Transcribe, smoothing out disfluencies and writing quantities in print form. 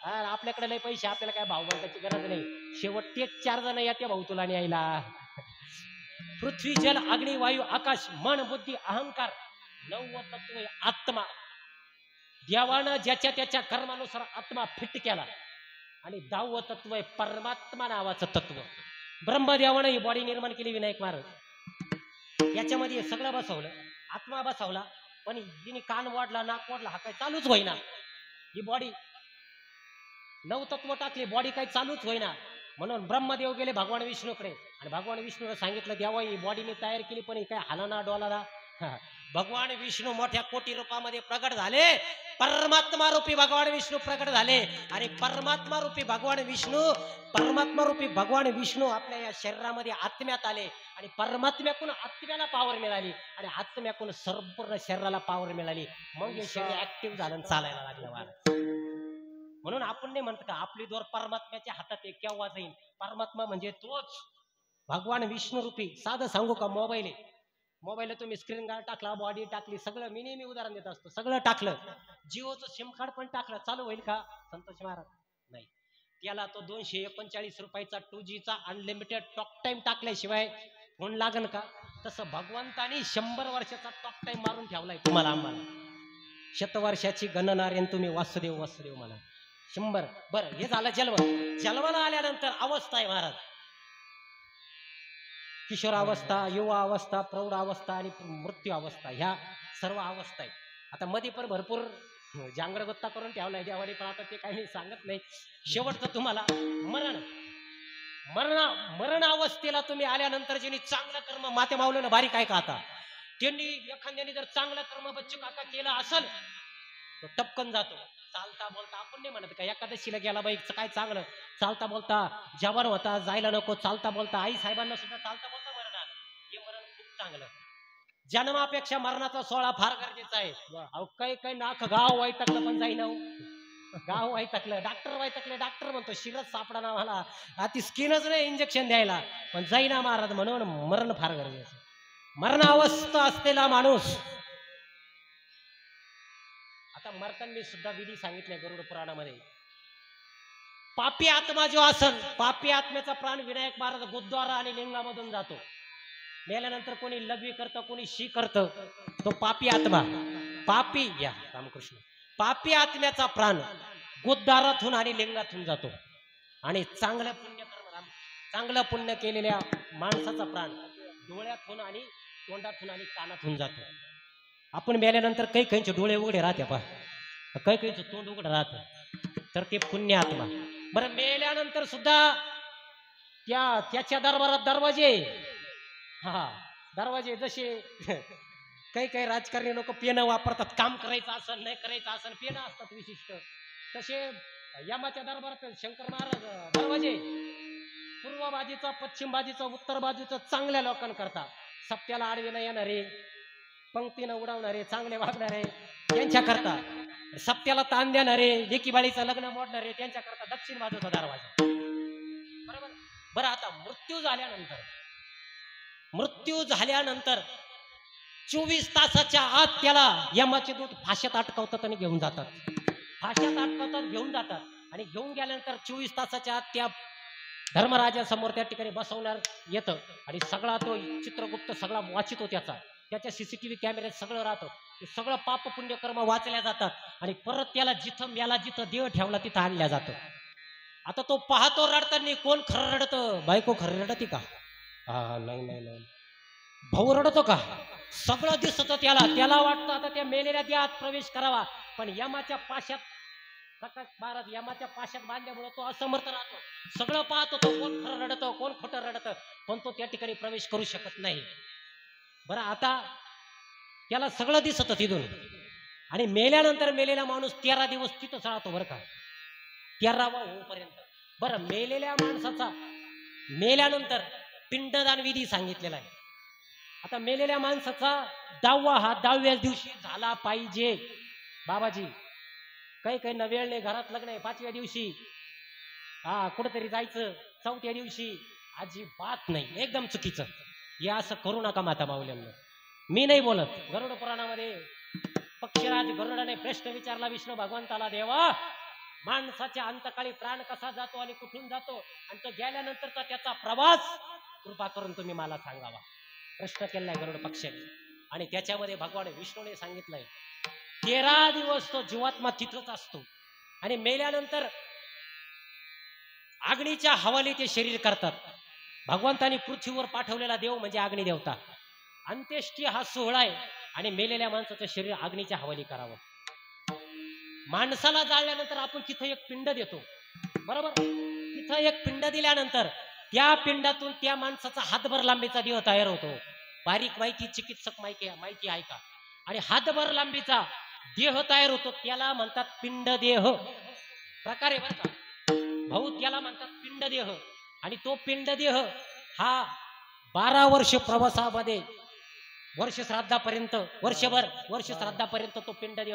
आपल्याकडे लय पैसे, आपल्याला काय भाऊ बनण्याची गरज नाही. शेवट तेच 4 जण येते भाऊ तुला न्यायला. पृथ्वी जल अग्नी वायू आकाश मन बुद्धी अहंकार 9 तत्व आत्मा. देवानं ज्याच्या त्याच्या कर्मानुसार आत्मा फिट केला. आणि 10वं तत्व आहे परमात्मा नावाचं तत्व. ब्रह्मदेवानं ही बॉडी निर्माण केली विनायक महाराज. याच्यामध्ये सगळं बसवलं, आत्मा बसवला, पण हिने कान वाढला नाक वाढला हा काय चालूच होईना. ही बॉडी 9 तत्व टाकली, बॉडी काही चालूच होईना. म्हणून ब्रह्मदेव गेले भगवान विष्णूकडे आणि भगवान विष्णूने सांगितलं देवा ही बॉडीने तयार केली पण काय हालाना डोलाना. भगवान विष्णू मोठ्या कोटी रूपामध्ये प्रगट झाले. परमात्मा रूपी भगवान विष्णू प्रगट झाले आणि परमात्मा रूपी भगवान विष्णू आपल्या या शरीरामध्ये आत्म्यात आले आणि परमात्म्याकडून आत्म्याला पावर मिळाली आणि आत्म्याकडून संपूर्ण शरीराला पावर मिळाली. मग हे शरीर ऍक्टिव्ह झालं, चालायला लागलं. म्हणून आपण नाही म्हणत का आपली दोर परमात्म्याच्या हातात आहे, केव्हा जाईल. परमात्मा म्हणजे तोच भगवान विष्णू रूपी. साधं सांगू का, मोबाईल तुम्ही स्क्रीन गार्ड टाकला, बॉडी टाकली, सगळं मी नेहमी उदाहरण देत असतो, सगळं टाकलं, जिओचं सिम कार्ड पण टाकलं, चालू होईल का संतोष महाराज? नाही. त्याला तो 239 रुपयाचा 2Gचा अनलिमिटेड टॉक टाइम टाकल्याशिवाय फोन लागन का? तसं भगवंतानी 100 वर्षाचा टॉक टाइम मारून ठेवलाय तुम्हाला आम्हाला. शतवर्षाची गणनारेन तुम्ही वासुदेव वासुदेव म्हणा. 100. बरं, हे झालं जन्माला आल्यानंतर अवस्था आहे महाराज. किशोरावस्था, युवा अवस्था, प्रौढ अवस्था आणि मृत्यू अवस्था, ह्या सर्व अवस्था आहेत. आता मध्ये पण भरपूर जांगरगोत्ता करून ठेवलाय देवाने, पण आता ते काही मी सांगत नाही. शेवटचं तुम्हाला मरण अवस्थेला तुम्ही आल्यानंतर ज्यांनी चांगलं कर्म माते मावलं ना बारीक आहे का, आता त्यांनी एखाद्याने जर चांगलं कर्म बच्चू काका केलं असेल तो टपकन जातो. चालता बोलता आपण नाही म्हणत का एकादशीला गेला बाई काय चांगलं, चालता बोलता जवान होता, जायला नको, चालता बोलता आई साहेबांना सुद्धा चालता बोलता मरण आलं. हे मरण खूप चांगलं. जन्मापेक्षा मरणाचा सोहळा फार गरजेचा आहे. अहो काही नाक गाव वैतकलं पण जाईना, गाव वैतकलं, डॉक्टर वैतकले, डॉक्टर म्हणतो शिरच सापडा ना मला, ती स्किनच नाही इंजेक्शन द्यायला, पण जाईना महाराज. म्हणून मरण फार गरजेचं. मरणावस्था असलेला माणूस, आता मरताना सुद्धा विधी सांगितले गरुड पुराणामध्ये. पापी आत्मा जो असन, पापी आत्म्याचा प्राण विनायक महाराज गुरुद्वारा आणि लिंगामधून जातो. मेल्यानंतर कोणी लघवी करतं, कोणी शी करतं, तो पापी आत्मा, पापी या रामकृष्ण, पापी आत्म्याचा प्राण गुरुद्वारातून आणि लिंगातून जातो आणि चांगलं पुण्य केलेल्या माणसाचा प्राण डोळ्यातून आणि तोंडातून आणि कानातून जातो. आपण मेल्यानंतर काही काहींचे डोळे उघडे राहते पहा, काही काहींचं तोंड उघडं राहतं, तर ते पुण्य आत्मा. बरं, मेल्यानंतर सुद्धा त्याच्या दरबारात दरवाजे, दरवाजे जसे काही राजकारणी लोक पेनं वापरतात, काम करायचं असेल नाही करायचं असेल पेनं असतात विशिष्ट, तसे यमाच्या दरबारात शंकर महाराज दरवाजे पूर्व बाजूचा, पश्चिम बाजूचा, उत्तर बाजूचा चांगल्या लोकांकरता, सत्याला आडवे नाही येणारे, पंक्तीनं उडवणारे, चांगले वागणारे त्यांच्याकरता, सत्याला ताण देणारे, लेकीबाळीचं लग्न मोडणारे त्यांच्याकरता दक्षिण बाजूचा दरवाजा. बरोबर. बरं, आता मृत्यू झाल्यानंतर 24 तासाच्या आत त्याला यमाचे दूत फाश्यात अटकावतात आणि घेऊन जातात. घेऊन जातात आणि घेऊन गेल्यानंतर 24 तासाच्या आत त्या धर्मराजासमोर त्या ठिकाणी बसवणार येतं आणि सगळा तो चित्रगुप्त सगळा वाचितो, त्याच्या सीसीटीव्ही कॅमेऱ्यात सगळं राहतं. सगळं पाप पुण्य कर्म वाचल्या जातात आणि परत त्याला जिथं देव ठेवला तिथं आणल्या जातं. आता तो पाहतो रडताना, कोण खरं रडतं? बायको खरं रडती का? नाही. भाऊ रडतो का? सगळं दिसतं त्याला वाटतं आता त्या मेलेल्या देहात प्रवेश करावा, पण यमाच्या पाशात प्रकाश महाराज यमाच्या पाशात बांधल्यामुळे तो असमर्थ राहतो. सगळं पाहतो तो, कोण खरं रडतं कोण खोटं रडतं, पण तो त्या ठिकाणी प्रवेश करू शकत नाही. बरं, आता त्याला सगळं दिसतं तिथून आणि मेल्यानंतर मेलेला माणूस 13 दिवस तिथंच राहतो बरं का, 13वा होईपर्यंत. बरं, मेलेल्या माणसाचा मेल्यानंतर पिंडदान विधी सांगितलेला आहे. आता मेलेल्या माणसाचा 10व्या दिवशी झाला पाहिजे. बाबाजी काही न वेळ नाही, घरात लग्न आहे 5व्या दिवशी, कुठेतरी जायचं 4थ्या दिवशी, अजिबात नाही, एकदम चुकीचं. हे असं करू नका माता माऊल्यांना. मी नाही बोलत, गरुड पुराणामध्ये पक्षीराज गरुडाने प्रश्न विचारला विष्णू भगवंताला, देवा माणसाच्या अंतकाळी प्राण कसा जातो आणि कुठून जातो आणि तो गेल्यानंतरचा त्याचा प्रवास कृपा करून तुम्ही मला सांगावा. प्रश्न केलाय गरुड पक्षाने. आणि त्याच्यामध्ये भगवान विष्णूने सांगितलंय 13 दिवस तो जीवात्मा तिथंच असतो आणि मेल्यानंतर अग्नीच्या हवाली ते शरीर करतात. भगवंतानी पृथ्वीवर पाठवलेला देव म्हणजे अग्निदेवता. अंत्येष्टी हा सोहळा आहे आणि मेलेल्या माणसाचं शरीर अग्नीच्या हवाली करावं. माणसाला जाळल्यानंतर आपण तिथं एक पिंड देतो, बरोबर. तिथं एक पिंड दिल्यानंतर त्या पिंडातून त्या माणसाचा हातभर लांबीचा देह तयार होतो. बारीक माहिती चिकित्सक माहिती आहे का? आणि हातभर लांबीचा देह तयार होतो त्याला म्हणतात पिंड देह प्रकारे, बरं का भाऊ, त्याला म्हणतात पिंड देह. आणि तो पिंड देह हा 12 वर्ष प्रवासामध्ये वर्ष श्राद्धापर्यंत तो पिंड देह